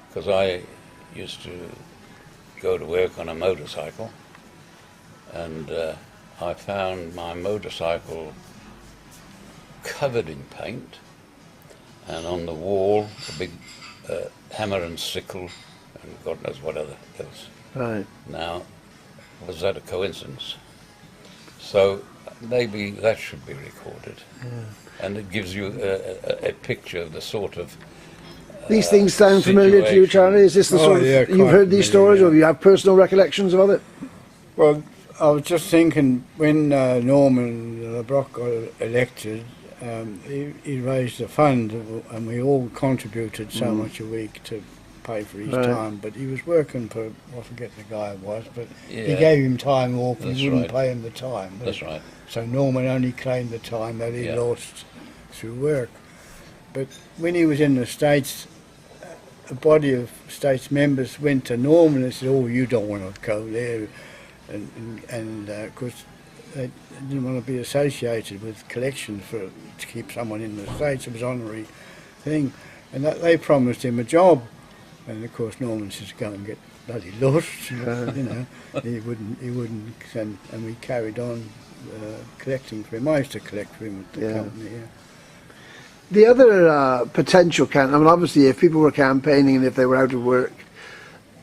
because I used to go to work on a motorcycle, and I found my motorcycle covered in paint, and on the wall a big hammer and sickle, and God knows what other else. Right. Now, was that a coincidence? So maybe that should be recorded, and it gives you a picture of the sort of. These things sound familiar to you, Charlie? Is this the sort of you've heard these stories, or you have personal recollections of it? Well, I was just thinking when Norman LeBrock got elected, he raised a fund, and we all contributed so much a week to pay for his time. But he was working for, I forget the guy it was, but he gave him time off and wouldn't pay him the time. That's right. So Norman only claimed the time that he lost through work. But when he was in the States, a body of States members went to Norman and said, "Oh, you don't want to go there," and because they didn't want to be associated with collections to keep someone in the States. It was an honorary thing, and that they promised him a job, and of course Norman says, "Go and get bloody lost," you know. He wouldn't, and we carried on collecting for him. I used to collect for him at the company. Yeah. The other potential I mean, obviously, if people were campaigning and if they were out of work,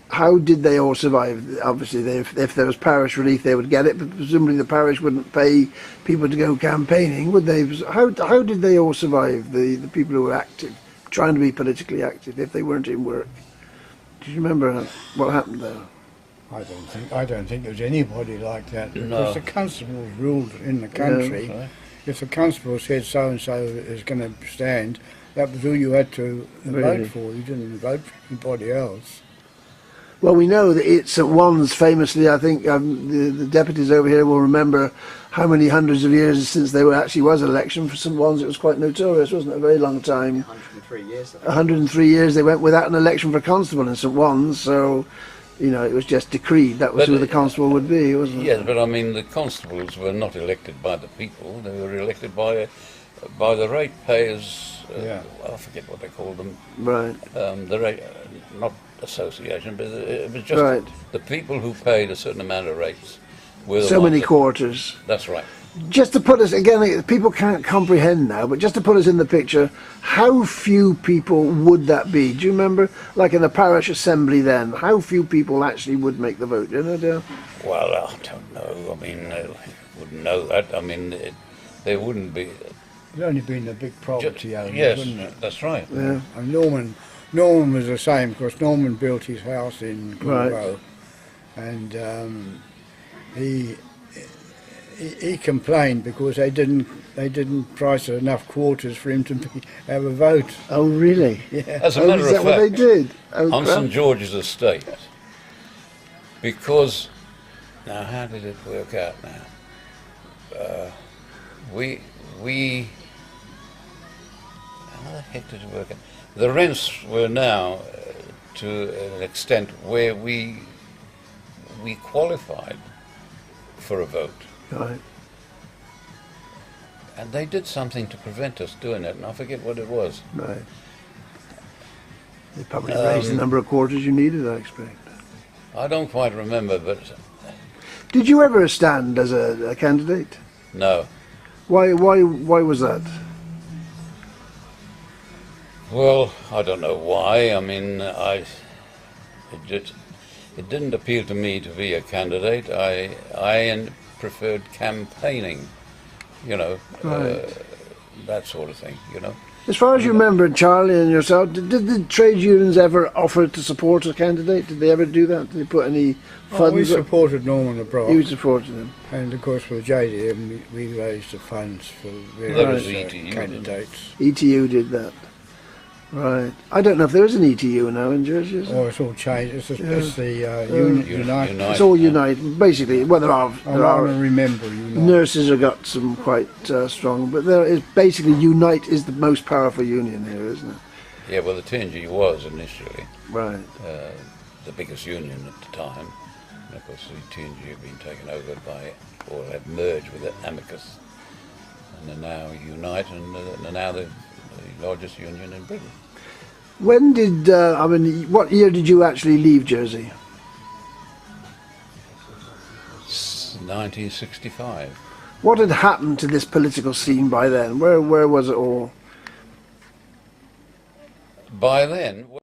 how did they all survive? Obviously, if there was parish relief, they would get it, but presumably the parish wouldn't pay people to go campaigning, would they? How did they all survive, the people who were active, trying to be politically active, if they weren't in work? Do you remember what happened there? I don't think there was anybody like that. No. Because the constables ruled in the country. Yeah. If the constable said so and so is going to stand, that was who you had to vote for. You didn't vote for anybody else. Well, we know that it's St. Juan's famously, I think the deputies over here will remember how many hundreds of years since there actually was an election for St. Juan's. It was quite notorious, wasn't it? A very long time. 103 years. 103 years they went without an election for constable in St. Juan's, so, you know, it was just decreed. That was who the constable would be, wasn't it? Yes, but I mean, the constables were not elected by the people. They were elected by the ratepayers. I forget what they called them. Right. The rate, not association, but it was just the people who paid a certain amount of rates. Were the so ones many quarters. That's right. Just to put us, again, people can't comprehend now, but just to put us in the picture, how few people would that be? Do you remember, like in a parish assembly then, how few people actually would make the vote? Do you know, Dale? Well, I don't know. I mean, I wouldn't know that. I mean, there wouldn't be. It'd only been the big property owners, yes, wouldn't it? That's right. Yeah. And Norman was the same, because Norman built his house in Cornu, and he complained because they didn't price enough quarters for him to have a vote. Oh, really? Yeah. As a matter is of that fact, what they did? on St. George's estate, because now how did it work out now? We how the heck did it work out? The rents were now to an extent where we qualified for a vote. Right. And they did something to prevent us doing it, and I forget what it was. Right. They probably raised the number of quarters you needed, I expect. I don't quite remember, but Did you ever stand as a candidate? no. Why was that? Well, I don't know why. I mean, it didn't appeal to me to be a candidate. I preferred campaigning, you know, that sort of thing, you know. As far as you remember, Charlie and yourself, did the trade unions ever offer to support a candidate? Did they ever do that? Did they put any funds? We supported Norman LeBrock. You supported him. And of course for JDM we raised the funds for There was various ETU, candidates. ETU did that. Right. I don't know if there is an ETU now in Jersey, is there? Oh, it's all changed. It's the Unite. It's all Unite. Basically, well, there are remember Unite. nurses have got some quite strong, but there is basically Unite is the most powerful union here, isn't it? Yeah, well, the TNG was initially Right. the biggest union at the time. And of course, the TNG had been taken over by, or had merged with the Amicus, and they're now Unite, and they're now the largest union in Britain. When did, I mean, what year did you actually leave Jersey? 1965. What had happened to this political scene by then? Where was it all? By then.